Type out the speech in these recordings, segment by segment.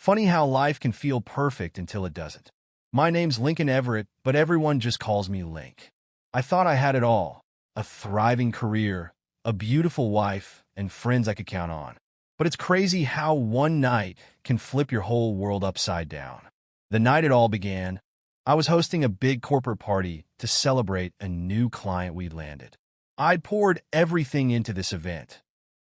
Funny how life can feel perfect until it doesn't. My name's Lincoln Everett, but everyone just calls me Link. I thought I had it all. A thriving career, a beautiful wife, and friends I could count on. But it's crazy how one night can flip your whole world upside down. The night it all began, I was hosting a big corporate party to celebrate a new client we'd landed. I'd poured everything into this event.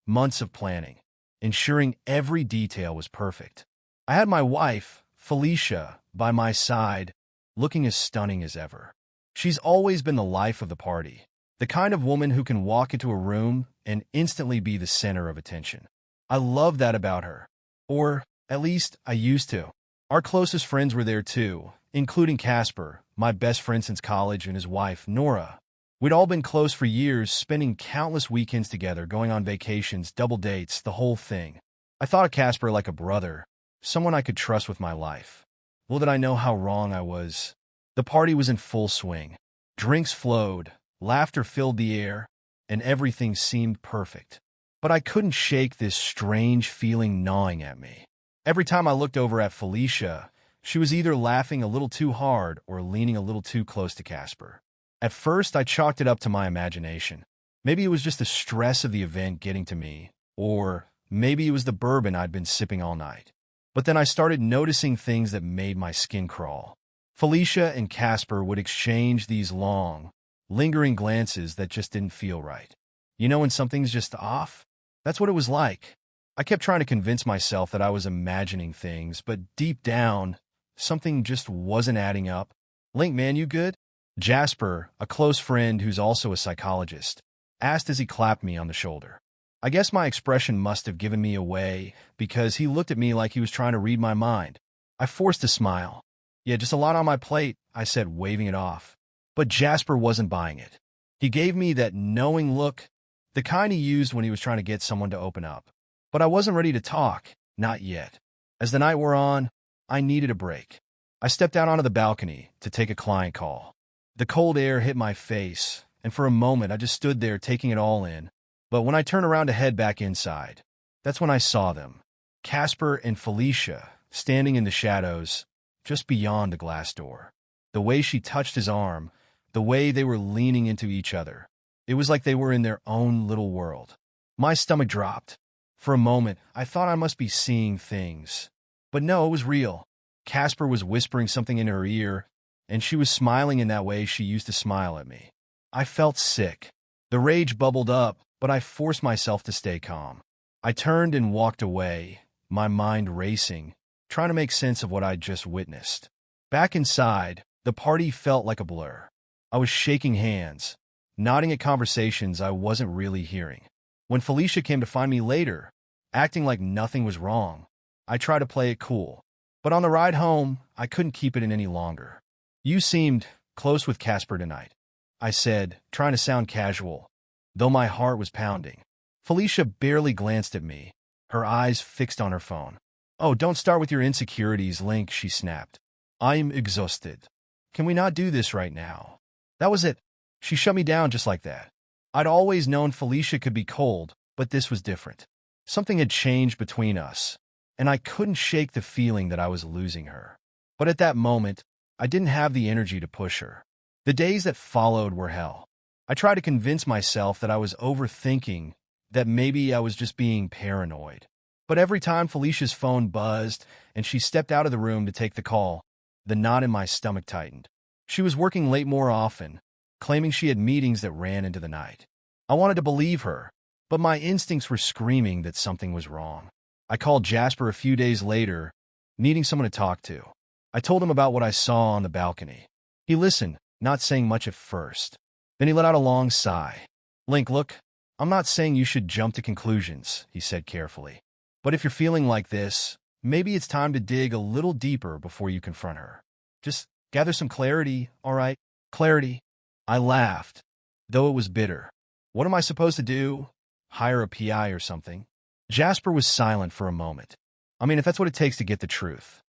Months of planning, ensuring every detail was perfect. I had my wife, Felicia, by my side, looking as stunning as ever. She's always been the life of the party, the kind of woman who can walk into a room and instantly be the center of attention. I love that about her. Or, at least, I used to. Our closest friends were there too, including Casper, my best friend since college, and his wife, Nora. We'd all been close for years, spending countless weekends together, going on vacations, double dates, the whole thing. I thought of Casper like a brother, someone I could trust with my life. Little did I know how wrong I was. The party was in full swing. Drinks flowed, laughter filled the air, and everything seemed perfect. But I couldn't shake this strange feeling gnawing at me. Every time I looked over at Felicia, she was either laughing a little too hard or leaning a little too close to Casper. At first, I chalked it up to my imagination. Maybe it was just the stress of the event getting to me, or maybe it was the bourbon I'd been sipping all night. But then I started noticing things that made my skin crawl. Felicia and Casper would exchange these long, lingering glances that just didn't feel right. You know when something's just off? That's what it was like. I kept trying to convince myself that I was imagining things, but deep down, something just wasn't adding up. Link, man, you good? Jasper, a close friend who's also a psychologist, asked as he clapped me on the shoulder. I guess my expression must have given me away because he looked at me like he was trying to read my mind. I forced a smile. Yeah, just a lot on my plate, I said, waving it off. But Jasper wasn't buying it. He gave me that knowing look, the kind he used when he was trying to get someone to open up. But I wasn't ready to talk, not yet. As the night wore on, I needed a break. I stepped out onto the balcony to take a client call. The cold air hit my face, and for a moment I just stood there taking it all in. But when I turned around to head back inside, that's when I saw them. Casper and Felicia, standing in the shadows, just beyond the glass door. The way she touched his arm, the way they were leaning into each other. It was like they were in their own little world. My stomach dropped. For a moment, I thought I must be seeing things. But no, it was real. Casper was whispering something in her ear, and she was smiling in that way she used to smile at me. I felt sick. The rage bubbled up, but I forced myself to stay calm. I turned and walked away, my mind racing, trying to make sense of what I'd just witnessed. Back inside, the party felt like a blur. I was shaking hands, nodding at conversations I wasn't really hearing. When Felicia came to find me later, acting like nothing was wrong, I tried to play it cool. But on the ride home, I couldn't keep it in any longer. You seemed close with Casper tonight, I said, trying to sound casual, though my heart was pounding. Felicia barely glanced at me, her eyes fixed on her phone. Oh, don't start with your insecurities, Link, she snapped. I'm exhausted. Can we not do this right now? That was it. She shut me down just like that. I'd always known Felicia could be cold, but this was different. Something had changed between us, and I couldn't shake the feeling that I was losing her. But at that moment, I didn't have the energy to push her. The days that followed were hell. I tried to convince myself that I was overthinking, that maybe I was just being paranoid. But every time Felicia's phone buzzed and she stepped out of the room to take the call, the knot in my stomach tightened. She was working late more often, claiming she had meetings that ran into the night. I wanted to believe her, but my instincts were screaming that something was wrong. I called Jasper a few days later, needing someone to talk to. I told him about what I saw on the balcony. He listened, not saying much at first. Then he let out a long sigh. Link, look, I'm not saying you should jump to conclusions, he said carefully. But if you're feeling like this, maybe it's time to dig a little deeper before you confront her. Just gather some clarity, all right? Clarity. I laughed, though it was bitter. What am I supposed to do? Hire a PI or something? Jasper was silent for a moment. I mean, if that's what it takes to get the truth.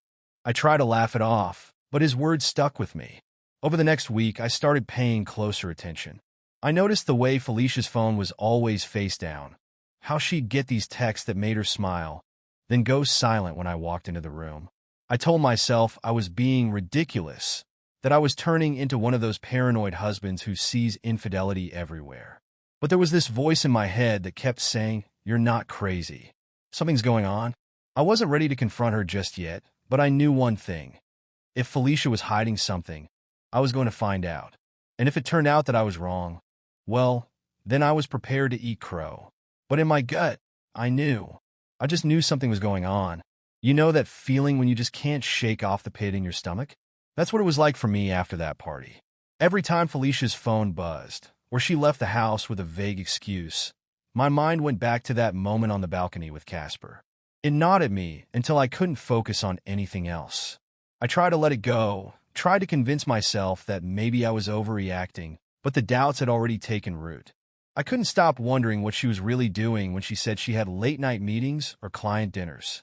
I tried to laugh it off, but his words stuck with me. Over the next week, I started paying closer attention. I noticed the way Felicia's phone was always face down, how she'd get these texts that made her smile, then go silent when I walked into the room. I told myself I was being ridiculous, that I was turning into one of those paranoid husbands who sees infidelity everywhere. But there was this voice in my head that kept saying, "You're not crazy. Something's going on." I wasn't ready to confront her just yet, but I knew one thing. If Felicia was hiding something, I was going to find out. And if it turned out that I was wrong, well, then I was prepared to eat crow. But in my gut, I knew. I just knew something was going on. You know that feeling when you just can't shake off the pit in your stomach? That's what it was like for me after that party. Every time Felicia's phone buzzed, or she left the house with a vague excuse, my mind went back to that moment on the balcony with Casper. It gnawed at me until I couldn't focus on anything else. I tried to let it go, tried to convince myself that maybe I was overreacting, but the doubts had already taken root. I couldn't stop wondering what she was really doing when she said she had late-night meetings or client dinners.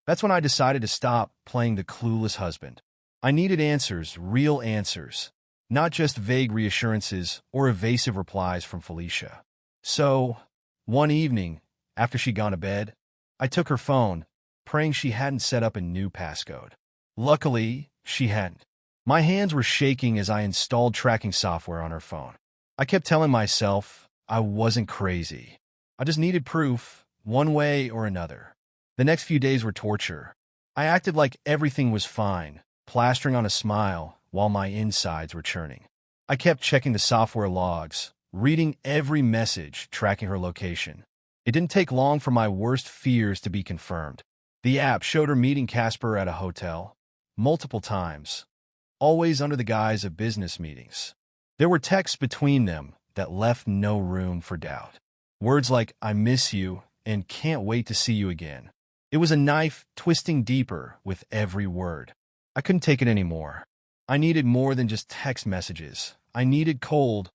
That's when I decided to stop playing the clueless husband. I needed answers, real answers, not just vague reassurances or evasive replies from Felicia. So, one evening, after she'd gone to bed, I took her phone, praying she hadn't set up a new passcode. Luckily, she hadn't. My hands were shaking as I installed tracking software on her phone. I kept telling myself I wasn't crazy. I just needed proof, one way or another. The next few days were torture. I acted like everything was fine, plastering on a smile while my insides were churning. I kept checking the software logs, reading every message, tracking her location. It didn't take long for my worst fears to be confirmed. The app showed her meeting Casper at a hotel, multiple times, always under the guise of business meetings. There were texts between them that left no room for doubt. Words like, "I miss you," and "can't wait to see you again." It was a knife twisting deeper with every word. I couldn't take it anymore. I needed more than just text messages. I needed cold,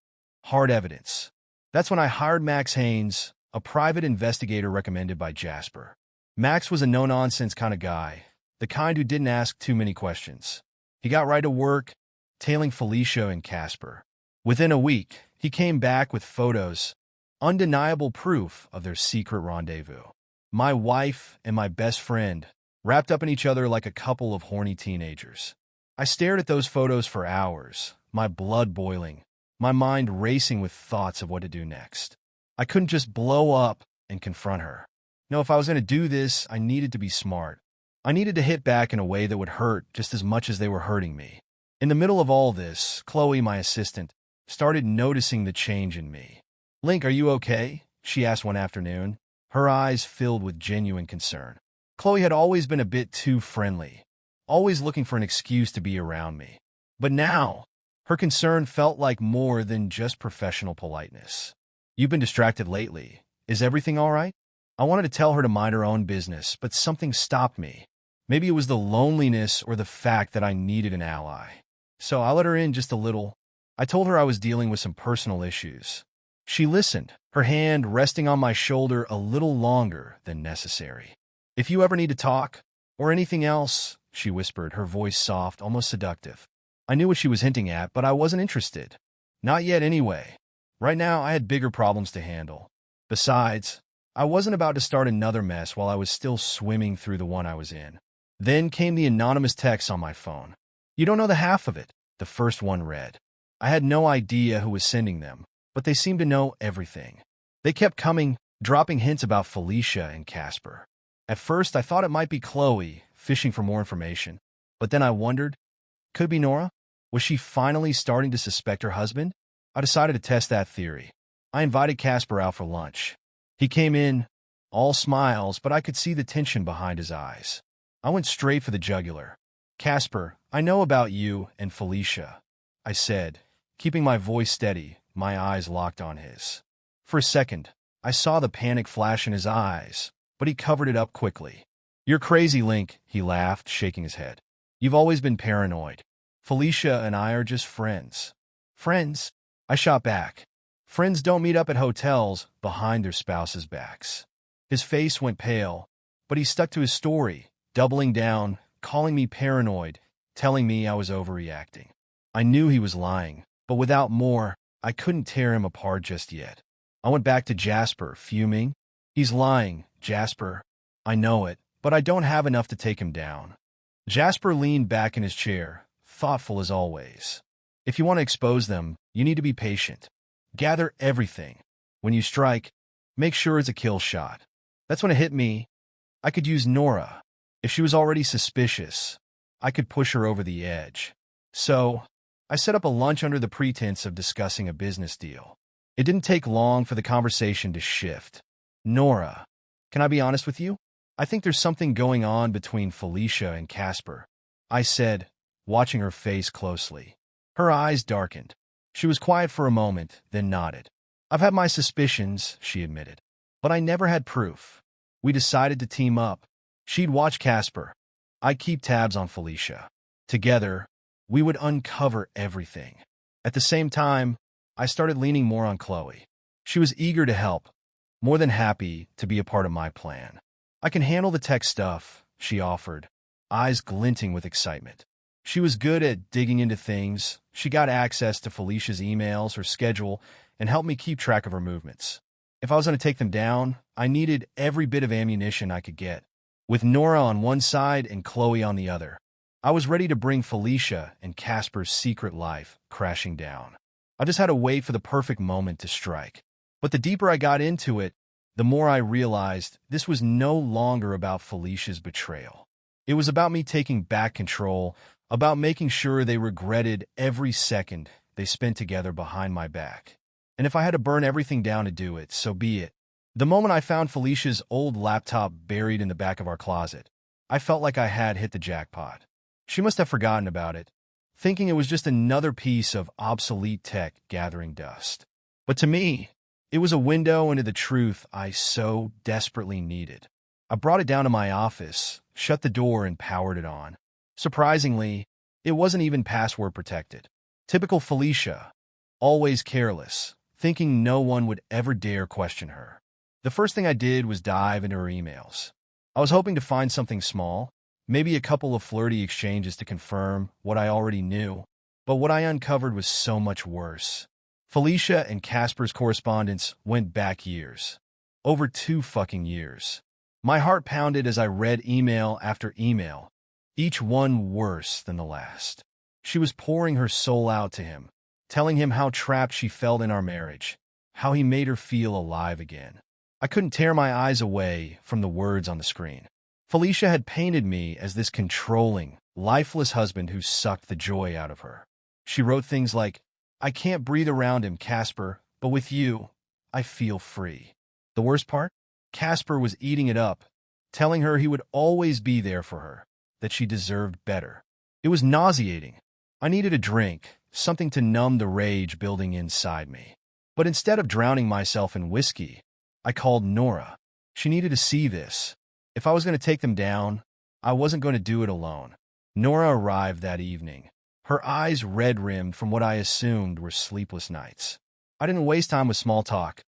hard evidence. That's when I hired Max Haynes, a private investigator recommended by Jasper. Max was a no-nonsense kind of guy, the kind who didn't ask too many questions. He got right to work, tailing Felicia and Casper. Within a week, he came back with photos, undeniable proof of their secret rendezvous. My wife and my best friend, wrapped up in each other like a couple of horny teenagers. I stared at those photos for hours, my blood boiling, my mind racing with thoughts of what to do next. I couldn't just blow up and confront her. No, if I was going to do this, I needed to be smart. I needed to hit back in a way that would hurt just as much as they were hurting me. In the middle of all this, Chloe, my assistant, started noticing the change in me. "Link, are you okay?" she asked one afternoon, her eyes filled with genuine concern. Chloe had always been a bit too friendly, always looking for an excuse to be around me. But now, her concern felt like more than just professional politeness. "You've been distracted lately. Is everything all right?" I wanted to tell her to mind her own business, but something stopped me. Maybe it was the loneliness or the fact that I needed an ally. So I let her in just a little. I told her I was dealing with some personal issues. She listened, her hand resting on my shoulder a little longer than necessary. "If you ever need to talk, or anything else," she whispered, her voice soft, almost seductive. I knew what she was hinting at, but I wasn't interested. Not yet anyway. Right now, I had bigger problems to handle. Besides, I wasn't about to start another mess while I was still swimming through the one I was in. Then came the anonymous text on my phone. "You don't know the half of it," the first one read. I had no idea who was sending them, but they seemed to know everything. They kept coming, dropping hints about Felicia and Casper. At first, I thought it might be Chloe, fishing for more information. But then I wondered, could it be Nora? Was she finally starting to suspect her husband? I decided to test that theory. I invited Casper out for lunch. He came in, all smiles, but I could see the tension behind his eyes. I went straight for the jugular. "Casper, I know about you and Felicia," I said, keeping my voice steady, my eyes locked on his. For a second, I saw the panic flash in his eyes, but he covered it up quickly. "You're crazy, Link," he laughed, shaking his head. "You've always been paranoid. Felicia and I are just friends." "Friends?" I shot back. "Friends don't meet up at hotels behind their spouses' backs." His face went pale, but he stuck to his story, doubling down, calling me paranoid, telling me I was overreacting. I knew he was lying, but without more, I couldn't tear him apart just yet. I went back to Jasper, fuming. "He's lying, Jasper. I know it, but I don't have enough to take him down. Jasper leaned back in his chair, thoughtful as always. If you want to expose them, you need to be patient. Gather everything. When you strike, make sure it's a kill shot. That's when it hit me. I could use Nora. If she was already suspicious, I could push her over the edge. So, I set up a lunch under the pretense of discussing a business deal. It didn't take long for the conversation to shift. Nora, can I be honest with you? I think there's something going on between Felicia and Casper, I said, watching her face closely. Her eyes darkened. She was quiet for a moment, then nodded. I've had my suspicions, she admitted, but I never had proof. We decided to team up. She'd watch Casper. I'd keep tabs on Felicia. Together, we would uncover everything. At the same time, I started leaning more on Chloe. She was eager to help, more than happy to be a part of my plan. I can handle the tech stuff, she offered, eyes glinting with excitement. She was good at digging into things. She got access to Felicia's emails, her schedule, and helped me keep track of her movements. If I was going to take them down, I needed every bit of ammunition I could get. With Nora on one side and Chloe on the other, I was ready to bring Felicia and Casper's secret life crashing down. I just had to wait for the perfect moment to strike. But the deeper I got into it, the more I realized this was no longer about Felicia's betrayal. It was about me taking back control, about making sure they regretted every second they spent together behind my back. And if I had to burn everything down to do it, so be it. The moment I found Felicia's old laptop buried in the back of our closet, I felt like I had hit the jackpot. She must have forgotten about it, thinking it was just another piece of obsolete tech gathering dust. But to me, it was a window into the truth I so desperately needed. I brought it down to my office, shut the door, and powered it on. Surprisingly, it wasn't even password protected. Typical Felicia, always careless, thinking no one would ever dare question her. The first thing I did was dive into her emails. I was hoping to find something small, maybe a couple of flirty exchanges to confirm what I already knew, but what I uncovered was so much worse. Felicia and Casper's correspondence went back years. Over 2 fucking years. My heart pounded as I read email after email, each one worse than the last. She was pouring her soul out to him, telling him how trapped she felt in our marriage, how he made her feel alive again. I couldn't tear my eyes away from the words on the screen. Felicia had painted me as this controlling, lifeless husband who sucked the joy out of her. She wrote things like, "I can't breathe around him, Casper, but with you, I feel free." The worst part? Casper was eating it up, telling her he would always be there for her, that she deserved better. It was nauseating. I needed a drink, something to numb the rage building inside me. But instead of drowning myself in whiskey, I called Nora. She needed to see this. If I was going to take them down, I wasn't going to do it alone. Nora arrived that evening, her eyes red-rimmed from what I assumed were sleepless nights. I didn't waste time with small talk.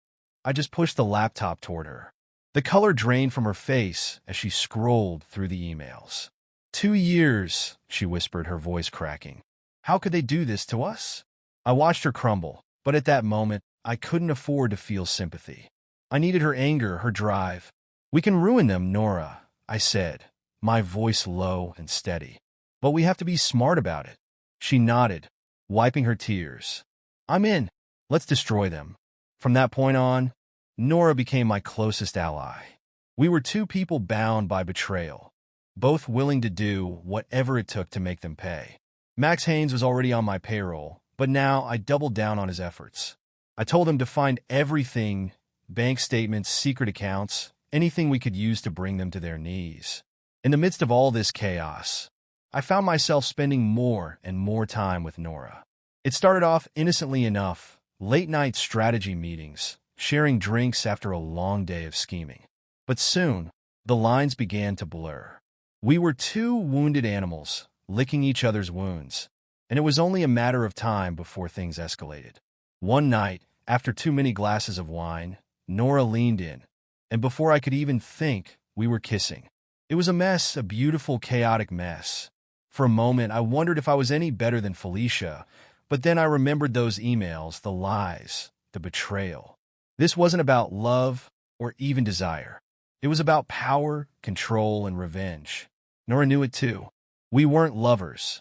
I just pushed the laptop toward her. The color drained from her face as she scrolled through the emails. 2 years, she whispered, her voice cracking. How could they do this to us? I watched her crumble, but at that moment, I couldn't afford to feel sympathy. I needed her anger, her drive. We can ruin them, Nora, I said, my voice low and steady. But we have to be smart about it. She nodded, wiping her tears. I'm in. Let's destroy them. From that point on, Nora became my closest ally. We were 2 people bound by betrayal, both willing to do whatever it took to make them pay. Max Haynes was already on my payroll, but now I doubled down on his efforts. I told him to find everything, bank statements, secret accounts, anything we could use to bring them to their knees. In the midst of all this chaos, I found myself spending more and more time with Nora. It started off innocently enough, late-night strategy meetings, sharing drinks after a long day of scheming. But soon, the lines began to blur. We were 2 wounded animals, licking each other's wounds, and it was only a matter of time before things escalated. One night, after too many glasses of wine, Nora leaned in, and before I could even think, we were kissing. It was a mess, a beautiful, chaotic mess. For a moment, I wondered if I was any better than Felicia, but then I remembered those emails, the lies, the betrayal. This wasn't about love or even desire. It was about power, control, and revenge. Nora knew it too. We weren't lovers.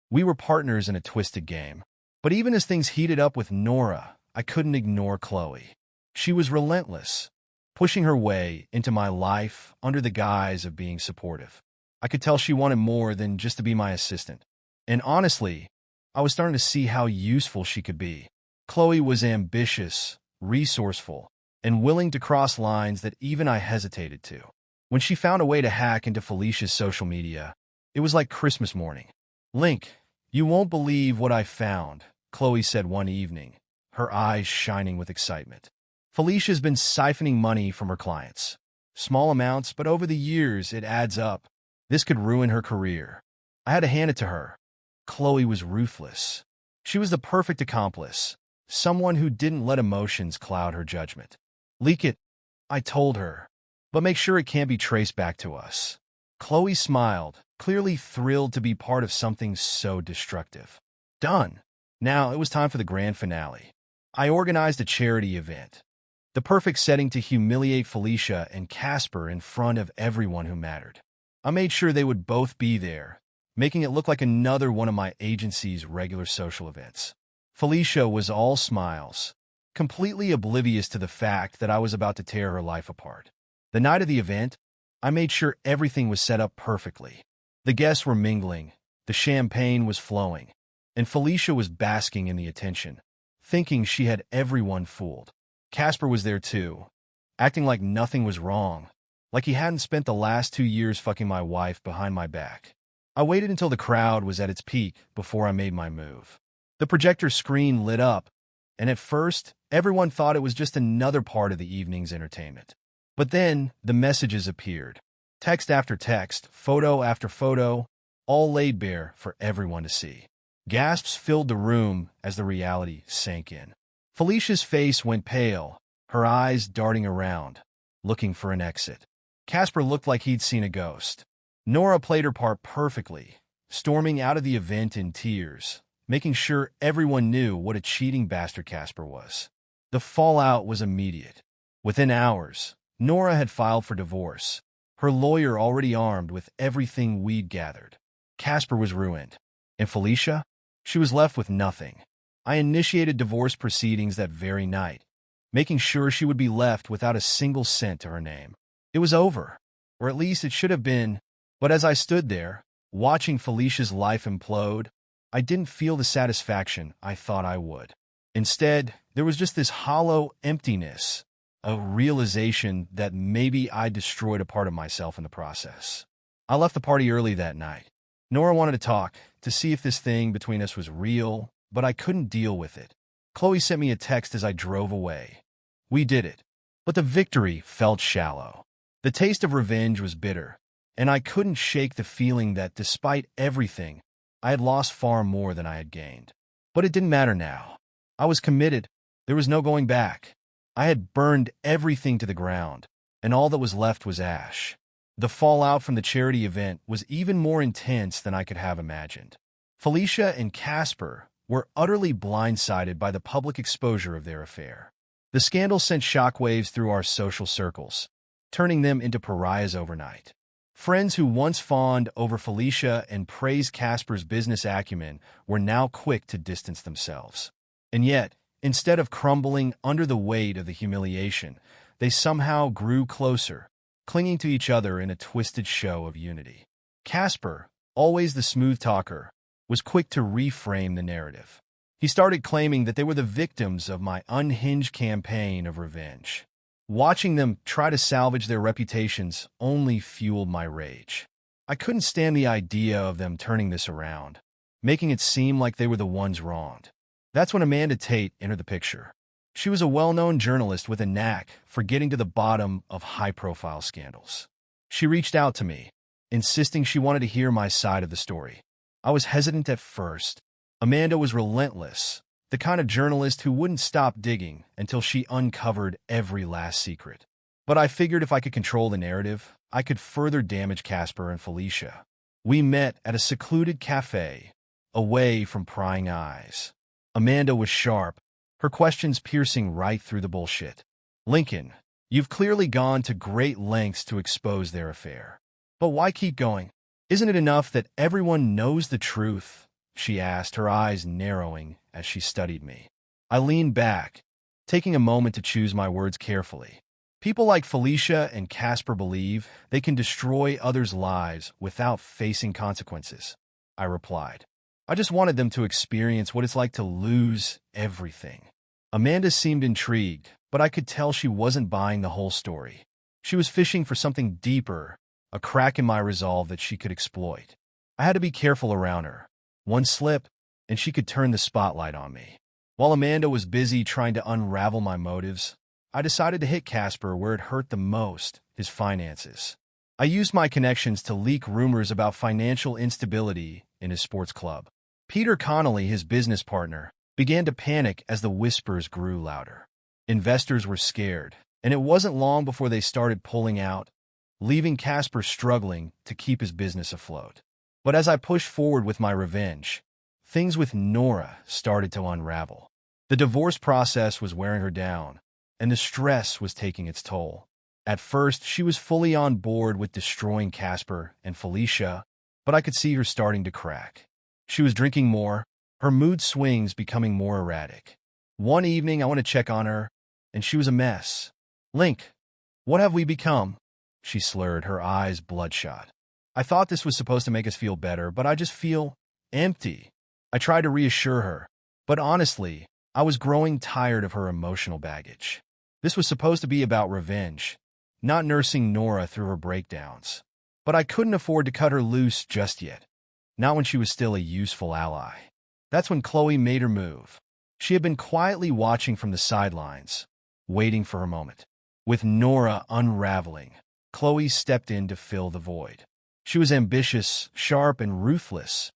We were partners in a twisted game. But even as things heated up with Nora, I couldn't ignore Chloe. She was relentless, pushing her way into my life under the guise of being supportive. I could tell she wanted more than just to be my assistant. And honestly, I was starting to see how useful she could be. Chloe was ambitious, resourceful, and willing to cross lines that even I hesitated to. When she found a way to hack into Felicia's social media, it was like Christmas morning. "Link, you won't believe what I found," Chloe said one evening, her eyes shining with excitement. Felicia's been siphoning money from her clients. Small amounts, but over the years it adds up. This could ruin her career. I had to hand it to her. Chloe was ruthless. She was the perfect accomplice, someone who didn't let emotions cloud her judgment. "Leak it," I told her, "but make sure it can't be traced back to us." Chloe smiled, clearly thrilled to be part of something so destructive. Done. Now it was time for the grand finale. I organized a charity event. The perfect setting to humiliate Felicia and Casper in front of everyone who mattered. I made sure they would both be there, making it look like another one of my agency's regular social events. Felicia was all smiles, completely oblivious to the fact that I was about to tear her life apart. The night of the event, I made sure everything was set up perfectly. The guests were mingling, the champagne was flowing, and Felicia was basking in the attention, thinking she had everyone fooled. Casper was there too, acting like nothing was wrong, like he hadn't spent the last 2 years fucking my wife behind my back. I waited until the crowd was at its peak before I made my move. The projector screen lit up, and at first, everyone thought it was just another part of the evening's entertainment. But then, the messages appeared. Text after text, photo after photo, all laid bare for everyone to see. Gasps filled the room as the reality sank in. Felicia's face went pale, her eyes darting around, looking for an exit. Casper looked like he'd seen a ghost. Nora played her part perfectly, storming out of the event in tears, making sure everyone knew what a cheating bastard Casper was. The fallout was immediate. Within hours, Nora had filed for divorce, her lawyer already armed with everything we'd gathered. Casper was ruined. And Felicia? She was left with nothing. I initiated divorce proceedings that very night, making sure she would be left without a single cent to her name. It was over, or at least it should have been, but as I stood there, watching Felicia's life implode, I didn't feel the satisfaction I thought I would. Instead, there was just this hollow emptiness, a realization that maybe I destroyed a part of myself in the process. I left the party early that night. Nora wanted to talk, to see if this thing between us was real, but I couldn't deal with it. Chloe sent me a text as I drove away. We did it, but the victory felt shallow. The taste of revenge was bitter, and I couldn't shake the feeling that despite everything, I had lost far more than I had gained. But it didn't matter now. I was committed. There was no going back. I had burned everything to the ground, and all that was left was ash. The fallout from the charity event was even more intense than I could have imagined. Felicia and Casper were utterly blindsided by the public exposure of their affair. The scandal sent shockwaves through our social circles, turning them into pariahs overnight. Friends who once fawned over Felicia and praised Casper's business acumen were now quick to distance themselves. And yet, instead of crumbling under the weight of the humiliation, they somehow grew closer, clinging to each other in a twisted show of unity. Casper, always the smooth talker, was quick to reframe the narrative. He started claiming that they were the victims of my unhinged campaign of revenge. Watching them try to salvage their reputations only fueled my rage. I couldn't stand the idea of them turning this around, making it seem like they were the ones wronged. That's when Amanda Tate entered the picture. She was a well-known journalist with a knack for getting to the bottom of high-profile scandals. She reached out to me, insisting she wanted to hear my side of the story. I was hesitant at first. Amanda was relentless, the kind of journalist who wouldn't stop digging until she uncovered every last secret. But I figured if I could control the narrative, I could further damage Casper and Felicia. We met at a secluded cafe, away from prying eyes. Amanda was sharp, her questions piercing right through the bullshit. "Lincoln, You've clearly gone to great lengths to expose their affair. But why keep going? Isn't it enough that everyone knows the truth? She asked, her eyes narrowing as she studied me. I leaned back, taking a moment to choose my words carefully. People like Felicia and Casper believe they can destroy others' lives without facing consequences, I replied. I just wanted them to experience what it's like to lose everything. Amanda seemed intrigued, but I could tell she wasn't buying the whole story. She was fishing for something deeper, a crack in my resolve that she could exploit. I had to be careful around her. One slip, and she could turn the spotlight on me. While Amanda was busy trying to unravel my motives, I decided to hit Casper where it hurt the most, his finances. I used my connections to leak rumors about financial instability in his sports club. Peter Connolly, his business partner, began to panic as the whispers grew louder. Investors were scared, and it wasn't long before they started pulling out, leaving Casper struggling to keep his business afloat. But as I pushed forward with my revenge, things with Nora started to unravel. The divorce process was wearing her down, and the stress was taking its toll. At first, she was fully on board with destroying Casper and Felicia, but I could see her starting to crack. She was drinking more, her mood swings becoming more erratic. One evening, I went to check on her, and she was a mess. "Link, what have we become?" She slurred, her eyes bloodshot. I thought this was supposed to make us feel better, but I just feel empty. I tried to reassure her, but honestly, I was growing tired of her emotional baggage. This was supposed to be about revenge, not nursing Nora through her breakdowns. But I couldn't afford to cut her loose just yet, not when she was still a useful ally. That's when Chloe made her move. She had been quietly watching from the sidelines, waiting for her moment. With Nora unraveling, Chloe stepped in to fill the void. She was ambitious, sharp, and ruthless,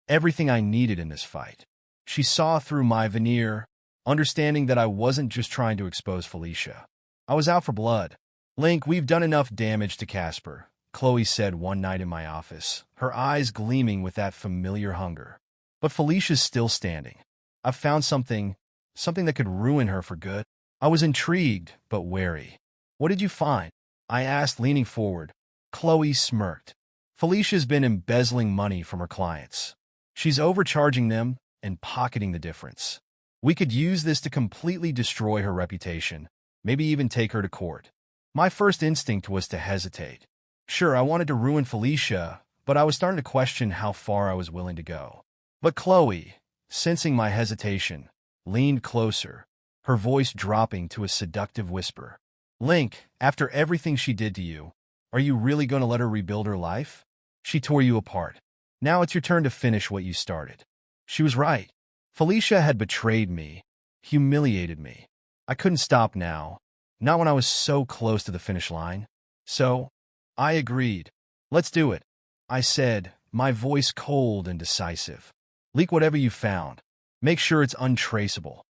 everything I needed in this fight. She saw through my veneer, understanding that I wasn't just trying to expose Felicia. I was out for blood. "Link, we've done enough damage to Casper," Chloe said one night in my office, her eyes gleaming with that familiar hunger. "But Felicia's still standing. I've found something that could ruin her for good." I was intrigued, but wary. "What did you find?" I asked, leaning forward. Chloe smirked. "Felicia's been embezzling money from her clients. She's overcharging them and pocketing the difference. We could use this to completely destroy her reputation, maybe even take her to court." My first instinct was to hesitate. Sure, I wanted to ruin Felicia, but I was starting to question how far I was willing to go. But Chloe, sensing my hesitation, leaned closer, her voice dropping to a seductive whisper. "Link, after everything she did to you, are you really going to let her rebuild her life? She tore you apart. Now it's your turn to finish what you started." She was right. Felicia had betrayed me, humiliated me. I couldn't stop now, not when I was so close to the finish line. So, I agreed. "Let's do it," I said, my voice cold and decisive. "Leak whatever you found. Make sure it's untraceable."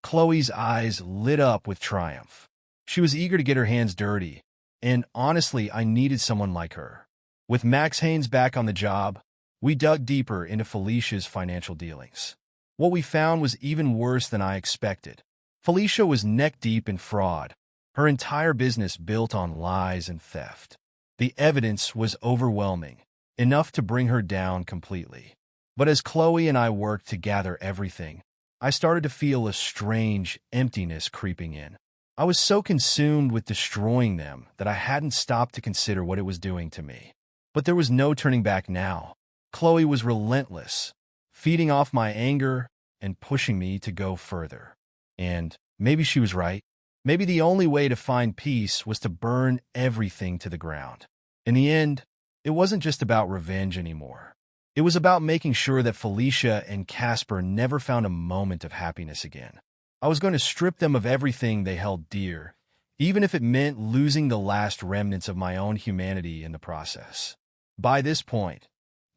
Chloe's eyes lit up with triumph. She was eager to get her hands dirty, and honestly, I needed someone like her. With Max Haynes back on the job, we dug deeper into Felicia's financial dealings. What we found was even worse than I expected. Felicia was neck-deep in fraud, her entire business built on lies and theft. The evidence was overwhelming, enough to bring her down completely. But as Chloe and I worked to gather everything, I started to feel a strange emptiness creeping in. I was so consumed with destroying them that I hadn't stopped to consider what it was doing to me. But there was no turning back now. Chloe was relentless, feeding off my anger and pushing me to go further. And maybe she was right. Maybe the only way to find peace was to burn everything to the ground. In the end, it wasn't just about revenge anymore. It was about making sure that Felicia and Casper never found a moment of happiness again. I was going to strip them of everything they held dear, even if it meant losing the last remnants of my own humanity in the process. By this point,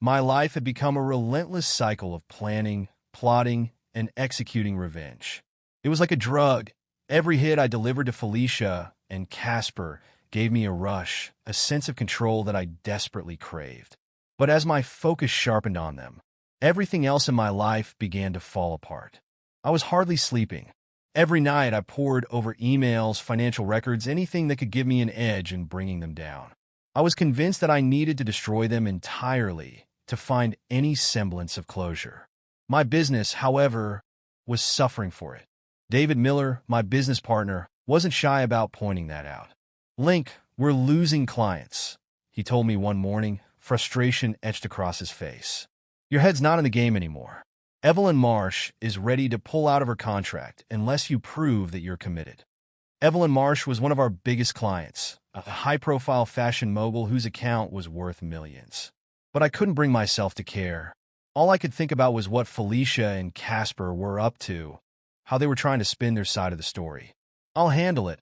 my life had become a relentless cycle of planning, plotting, and executing revenge. It was like a drug. Every hit I delivered to Felicia and Casper gave me a rush, a sense of control that I desperately craved. But as my focus sharpened on them, everything else in my life began to fall apart. I was hardly sleeping, Every night I pored over emails, financial records, anything that could give me an edge in bringing them down. I was convinced that I needed to destroy them entirely to find any semblance of closure. My business, however, was suffering for it. David Miller, my business partner, wasn't shy about pointing that out. "Link, we're losing clients," he told me one morning, frustration etched across his face. "Your head's not in the game anymore. Evelyn Marsh is ready to pull out of her contract unless you prove that you're committed." Evelyn Marsh was one of our biggest clients, a high-profile fashion mogul whose account was worth millions. But I couldn't bring myself to care. All I could think about was what Felicia and Casper were up to, how they were trying to spin their side of the story. "I'll handle it,"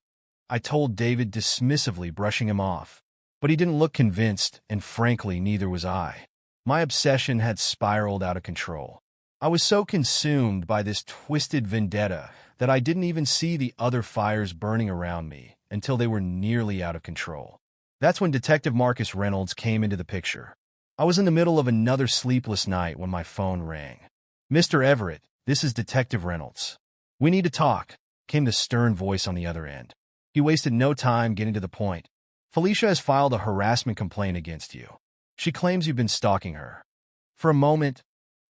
I told David dismissively, brushing him off. But he didn't look convinced, and frankly, neither was I. My obsession had spiraled out of control. I was so consumed by this twisted vendetta that I didn't even see the other fires burning around me until they were nearly out of control. That's when Detective Marcus Reynolds came into the picture. I was in the middle of another sleepless night when my phone rang. "Mr. Everett, this is Detective Reynolds. We need to talk," came the stern voice on the other end. He wasted no time getting to the point. "Felicia has filed a harassment complaint against you. She claims you've been stalking her." For a moment,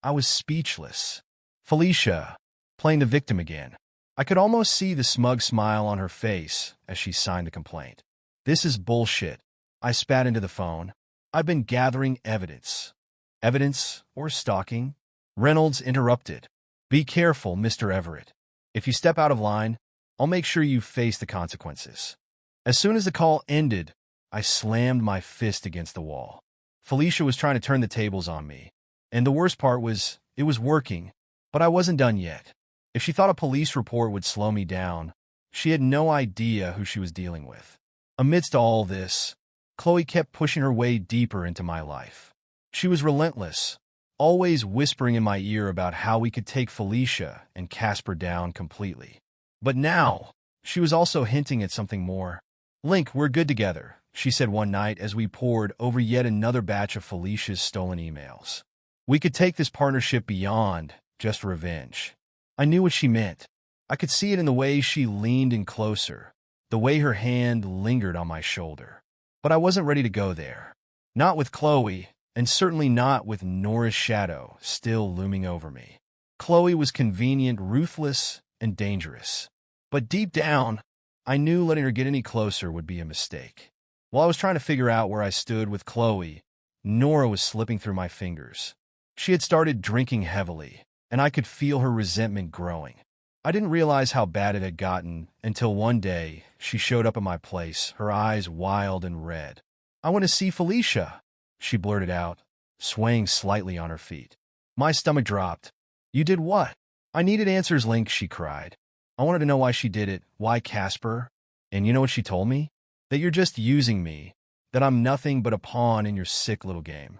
I was speechless. Felicia, playing the victim again. I could almost see the smug smile on her face as she signed the complaint. "This is bullshit," I spat into the phone. "I've been gathering evidence." "Evidence or stalking?" Reynolds interrupted. "Be careful, Mr. Everett. If you step out of line, I'll make sure you face the consequences." As soon as the call ended, I slammed my fist against the wall. Felicia was trying to turn the tables on me. And the worst part was, it was working, but I wasn't done yet. If she thought a police report would slow me down, she had no idea who she was dealing with. Amidst all this, Chloe kept pushing her way deeper into my life. She was relentless, always whispering in my ear about how we could take Felicia and Casper down completely. But now, she was also hinting at something more. "Link, we're good together," she said one night as we pored over yet another batch of Felicia's stolen emails. "We could take this partnership beyond just revenge." I knew what she meant. I could see it in the way she leaned in closer, the way her hand lingered on my shoulder. But I wasn't ready to go there. Not with Chloe, and certainly not with Nora's shadow still looming over me. Chloe was convenient, ruthless, and dangerous. But deep down, I knew letting her get any closer would be a mistake. While I was trying to figure out where I stood with Chloe, Nora was slipping through my fingers. She had started drinking heavily, and I could feel her resentment growing. I didn't realize how bad it had gotten until one day she showed up at my place, her eyes wild and red. "I want to see Felicia," she blurted out, swaying slightly on her feet. My stomach dropped. "You did what?" "I needed answers, Link," she cried. "I wanted to know why she did it, why Casper. And you know what she told me? That you're just using me, that I'm nothing but a pawn in your sick little game."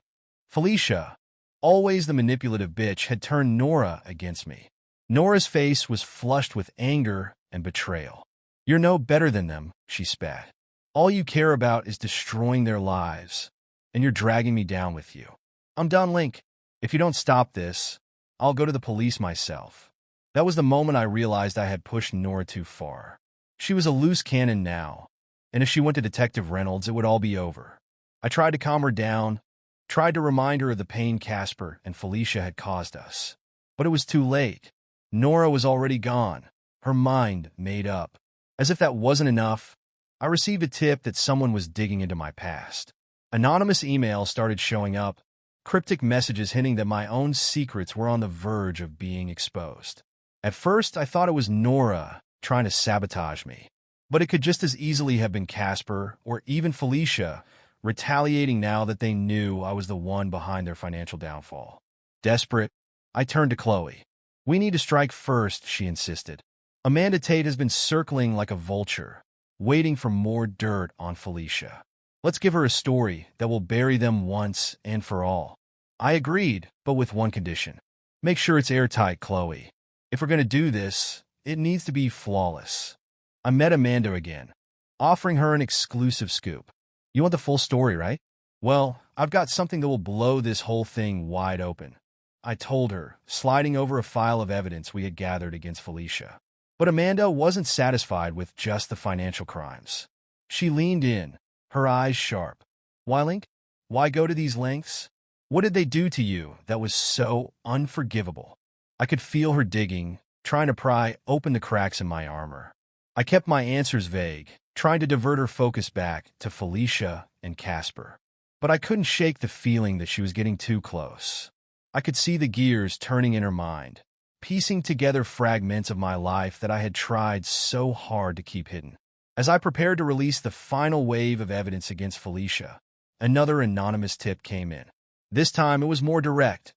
Felicia, always the manipulative bitch, had turned Nora against me. Nora's face was flushed with anger and betrayal. "You're no better than them," she spat. "All you care about is destroying their lives, and you're dragging me down with you. I'm done, Link. If you don't stop this, I'll go to the police myself." That was the moment I realized I had pushed Nora too far. She was a loose cannon now, and if she went to Detective Reynolds, it would all be over. I tried to calm her down, tried to remind her of the pain Casper and Felicia had caused us. But it was too late. Nora was already gone, her mind made up. As if that wasn't enough, I received a tip that someone was digging into my past. Anonymous emails started showing up, cryptic messages hinting that my own secrets were on the verge of being exposed. At first, I thought it was Nora trying to sabotage me, but it could just as easily have been Casper or even Felicia retaliating now that they knew I was the one behind their financial downfall. Desperate, I turned to Chloe. "We need to strike first," she insisted. "Amanda Tate has been circling like a vulture, waiting for more dirt on Felicia. Let's give her a story that will bury them once and for all." I agreed, but with one condition. "Make sure it's airtight, Chloe. If we're going to do this, it needs to be flawless." I met Amanda again, offering her an exclusive scoop. "You want the full story, right? Well, I've got something that will blow this whole thing wide open," I told her, sliding over a file of evidence we had gathered against Felicia. But Amanda wasn't satisfied with just the financial crimes. She leaned in, her eyes sharp. Why, Link? Why go to these lengths? What did they do to you that was so unforgivable? I could feel her digging, trying to pry open the cracks in my armor. I kept my answers vague, trying to divert her focus back to Felicia and Casper. But I couldn't shake the feeling that she was getting too close. I could see the gears turning in her mind, piecing together fragments of my life that I had tried so hard to keep hidden. As I prepared to release the final wave of evidence against Felicia, another anonymous tip came in. This time it was more direct.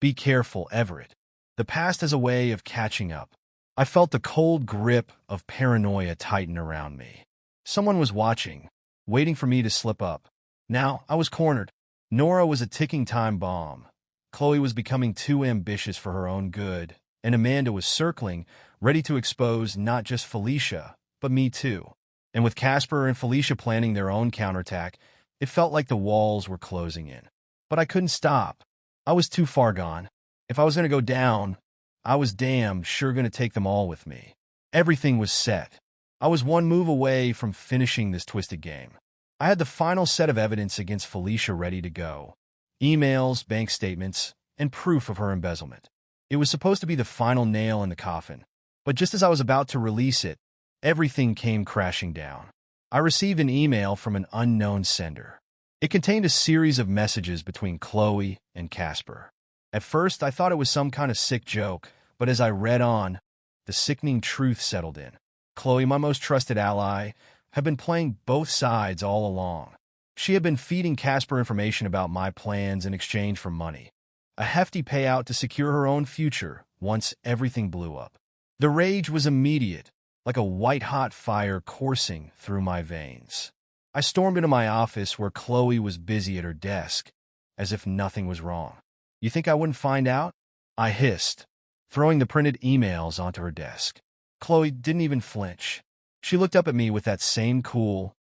Be careful, Everett. The past has a way of catching up. I felt the cold grip of paranoia tighten around me. Someone was watching, waiting for me to slip up. Now I was cornered. Nora was a ticking time bomb. Chloe was becoming too ambitious for her own good, and Amanda was circling, ready to expose not just Felicia, but me too. And with Casper and Felicia planning their own counterattack, it felt like the walls were closing in. But I couldn't stop. I was too far gone. If I was going to go down, I was damn sure going to take them all with me. Everything was set. I was one move away from finishing this twisted game. I had the final set of evidence against Felicia ready to go. Emails, bank statements, and proof of her embezzlement. It was supposed to be the final nail in the coffin. But just as I was about to release it, everything came crashing down. I received an email from an unknown sender. It contained a series of messages between Chloe and Casper. At first, I thought it was some kind of sick joke, but as I read on, the sickening truth settled in. Chloe, my most trusted ally, had been playing both sides all along. She had been feeding Casper information about my plans in exchange for money, a hefty payout to secure her own future once everything blew up. The rage was immediate, like a white-hot fire coursing through my veins. I stormed into my office where Chloe was busy at her desk, as if nothing was wrong. You think I wouldn't find out? I hissed, throwing the printed emails onto her desk. Chloe didn't even flinch. She looked up at me with that same cool,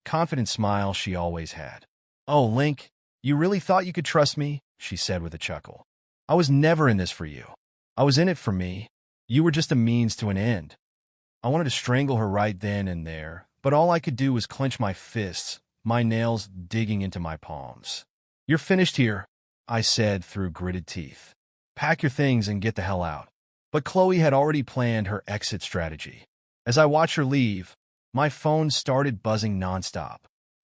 confident smile she always had. "Oh, Link, you really thought you could trust me?" she said with a chuckle. "I was never in this for you. I was in it for me. You were just a means to an end." I wanted to strangle her right then and there, but all I could do was clench my fists, my nails digging into my palms. "You're finished here," I said through gritted teeth. "Pack your things and get the hell out." But Chloe had already planned her exit strategy. As I watched her leave, my phone started buzzing nonstop.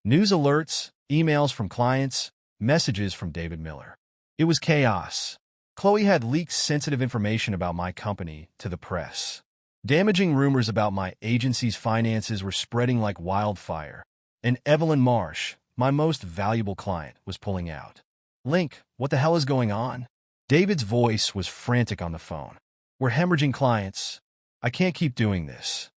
News alerts, emails from clients, messages from David Miller. It was chaos. Chloe had leaked sensitive information about my company to the press. Damaging rumors about my agency's finances were spreading like wildfire, and Evelyn Marsh, my most valuable client, was pulling out. "Link, what the hell is going on?" David's voice was frantic on the phone. "We're hemorrhaging clients. I can't keep doing this."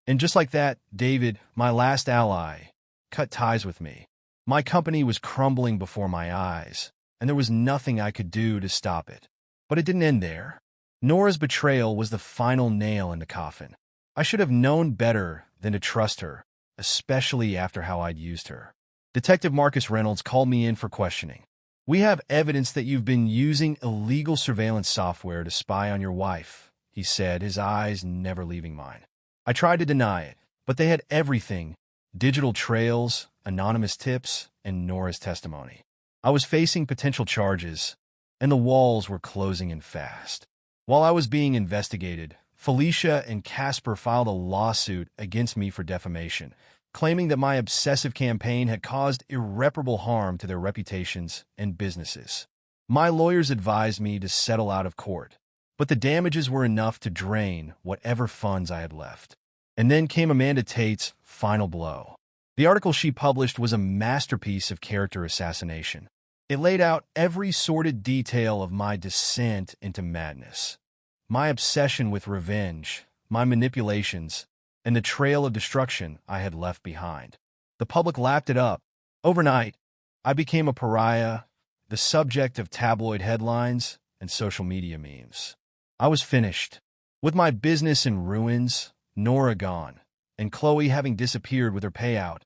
And just like that, David, my last ally, cut ties with me. My company was crumbling before my eyes, and there was nothing I could do to stop it. But it didn't end there. Nora's betrayal was the final nail in the coffin. I should have known better than to trust her, especially after how I'd used her. Detective Marcus Reynolds called me in for questioning. "We have evidence that you've been using illegal surveillance software to spy on your wife," he said, his eyes never leaving mine. I tried to deny it, but they had everything: digital trails, anonymous tips, and Nora's testimony. I was facing potential charges, and the walls were closing in fast. While I was being investigated, Felicia and Casper filed a lawsuit against me for defamation, claiming that my obsessive campaign had caused irreparable harm to their reputations and businesses. My lawyers advised me to settle out of court, but the damages were enough to drain whatever funds I had left. And then came Amanda Tate's final blow. The article she published was a masterpiece of character assassination. It laid out every sordid detail of my descent into madness, my obsession with revenge, my manipulations, and the trail of destruction I had left behind. The public lapped it up. Overnight, I became a pariah, the subject of tabloid headlines and social media memes. I was finished. With my business in ruins, Nora gone, and Chloe having disappeared with her payout,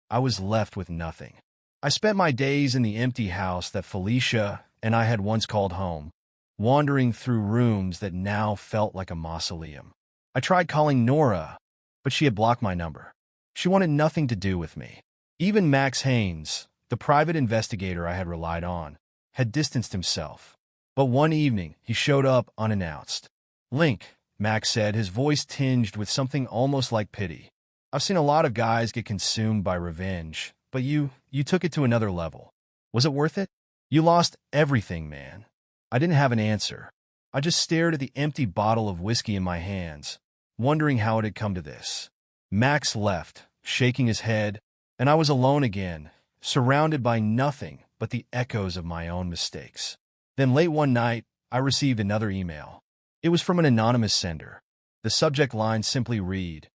I was left with nothing. I spent my days in the empty house that Felicia and I had once called home, wandering through rooms that now felt like a mausoleum. I tried calling Nora, but she had blocked my number. She wanted nothing to do with me. Even Max Haynes, the private investigator I had relied on, had distanced himself. But one evening, he showed up unannounced. "Link," Max said, his voice tinged with something almost like pity. "I've seen a lot of guys get consumed by revenge, but you took it to another level. Was it worth it? You lost everything, man." I didn't have an answer. I just stared at the empty bottle of whiskey in my hands, wondering how it had come to this. Max left, shaking his head, and I was alone again, surrounded by nothing but the echoes of my own mistakes. Then late one night, I received another email. It was from an anonymous sender. The subject line simply read,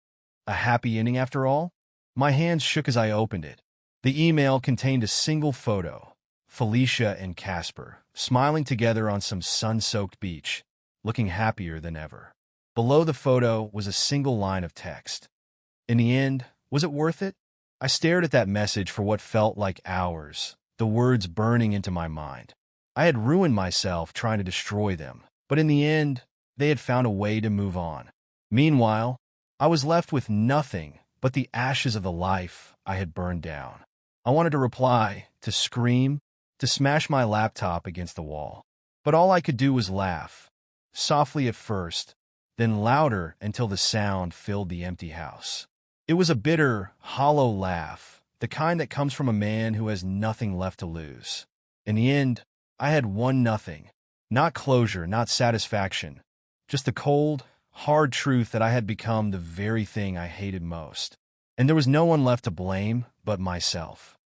"A happy ending after all?" My hands shook as I opened it. The email contained a single photo, Felicia and Casper, smiling together on some sun-soaked beach, looking happier than ever. Below the photo was a single line of text. In the end, was it worth it? I stared at that message for what felt like hours, the words burning into my mind. I had ruined myself trying to destroy them, but in the end, they had found a way to move on. Meanwhile, I was left with nothing but the ashes of the life I had burned down. I wanted to reply, to scream, to smash my laptop against the wall. But all I could do was laugh, softly at first, then louder until the sound filled the empty house. It was a bitter, hollow laugh, the kind that comes from a man who has nothing left to lose. In the end, I had won nothing. Not closure, not satisfaction. Just the cold, hard truth that I had become the very thing I hated most. And there was no one left to blame but myself.